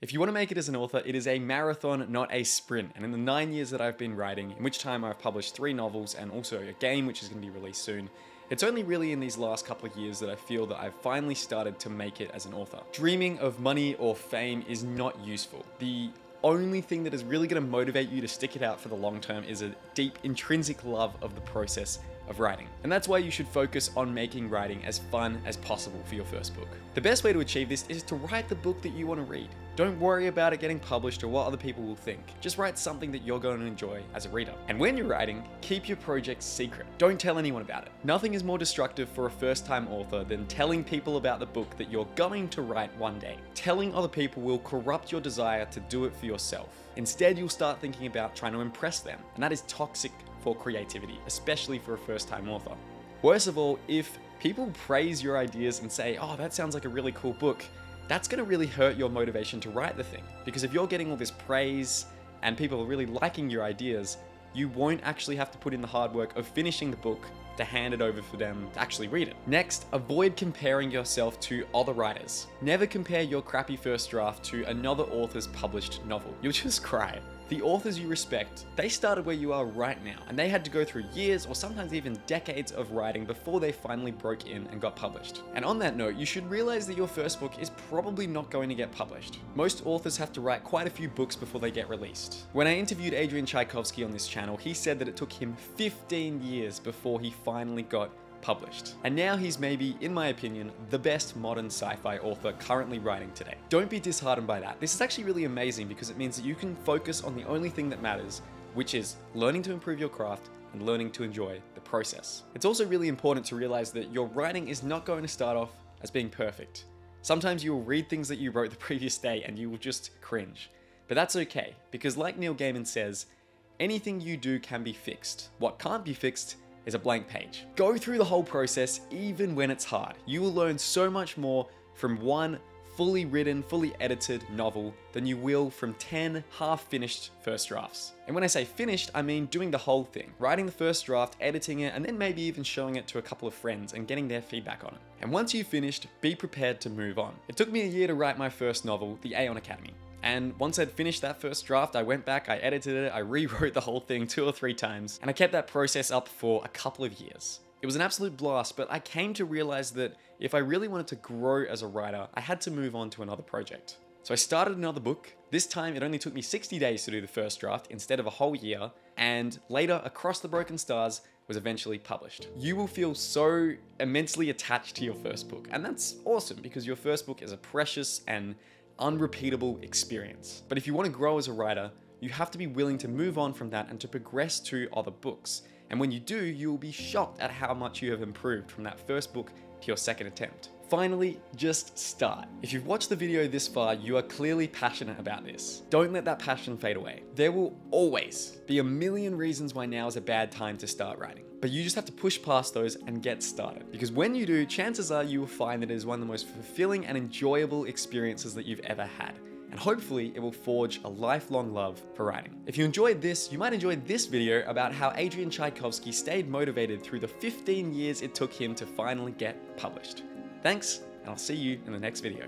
If you want to make it as an author, it is a marathon, not a sprint. And in the 9 years that I've been writing, in which time I've published 3 novels and also a game which is going to be released soon, it's only really in these last couple of years that I feel that I've finally started to make it as an author. Dreaming of money or fame is not useful. The only thing that is really going to motivate you to stick it out for the long term is a deep intrinsic love of the process of writing. And that's why you should focus on making writing as fun as possible for your first book. The best way to achieve this is to write the book that you want to read. Don't worry about it getting published or what other people will think. Just write something that you're going to enjoy as a reader. And when you're writing, keep your project secret. Don't tell anyone about it. Nothing is more destructive for a first-time author than telling people about the book that you're going to write one day. Telling other people will corrupt your desire to do it for yourself. Instead, you'll start thinking about trying to impress them, and that is toxic for creativity, especially for a first-time author. Worst of all, if people praise your ideas and say, "Oh, that sounds like a really cool book," that's going to really hurt your motivation to write the thing. Because if you're getting all this praise and people are really liking your ideas, you won't actually have to put in the hard work of finishing the book to hand it over for them to actually read it. Next, avoid comparing yourself to other writers. Never compare your crappy first draft to another author's published novel. You'll just cry. The authors you respect, they started where you are right now, and they had to go through years or sometimes even decades of writing before they finally broke in and got published. And on that note, you should realize that your first book is probably not going to get published. Most authors have to write quite a few books before they get released. When I interviewed Adrian Tchaikovsky on this channel, he said that it took him 15 years before he finally got published. And now he's maybe, in my opinion, the best modern sci-fi author currently writing today. Don't be disheartened by that. This is actually really amazing because it means that you can focus on the only thing that matters, which is learning to improve your craft and learning to enjoy the process. It's also really important to realize that your writing is not going to start off as being perfect. Sometimes you will read things that you wrote the previous day and you will just cringe. But that's okay, because like Neil Gaiman says, anything you do can be fixed. What can't be fixed is a blank page. Go through the whole process even when it's hard. You will learn so much more from one fully written, fully edited novel than you will from 10 half-finished first drafts. And when I say finished, I mean doing the whole thing. Writing the first draft, editing it, and then maybe even showing it to a couple of friends and getting their feedback on it. And once you've finished, be prepared to move on. It took me a year to write my first novel, The Aeon Academy. And once I'd finished that first draft, I went back, I edited it, I rewrote the whole thing 2 or 3 times, and I kept that process up for a couple of years. It was an absolute blast, but I came to realize that if I really wanted to grow as a writer, I had to move on to another project. So I started another book. This time it only took me 60 days to do the first draft instead of a whole year, and later, Across the Broken Stars was eventually published. You will feel so immensely attached to your first book, and that's awesome because your first book is a precious and unrepeatable experience. But if you want to grow as a writer, you have to be willing to move on from that and to progress to other books. And when you do, you will be shocked at how much you have improved from that first book to your second attempt. Finally, just start. If you've watched the video this far, you are clearly passionate about this. Don't let that passion fade away. There will always be a million reasons why now is a bad time to start writing. But you just have to push past those and get started. Because when you do, chances are you will find that it is one of the most fulfilling and enjoyable experiences that you've ever had. And hopefully it will forge a lifelong love for writing. If you enjoyed this, you might enjoy this video about how Adrian Tchaikovsky stayed motivated through the 15 years it took him to finally get published. Thanks, and I'll see you in the next video.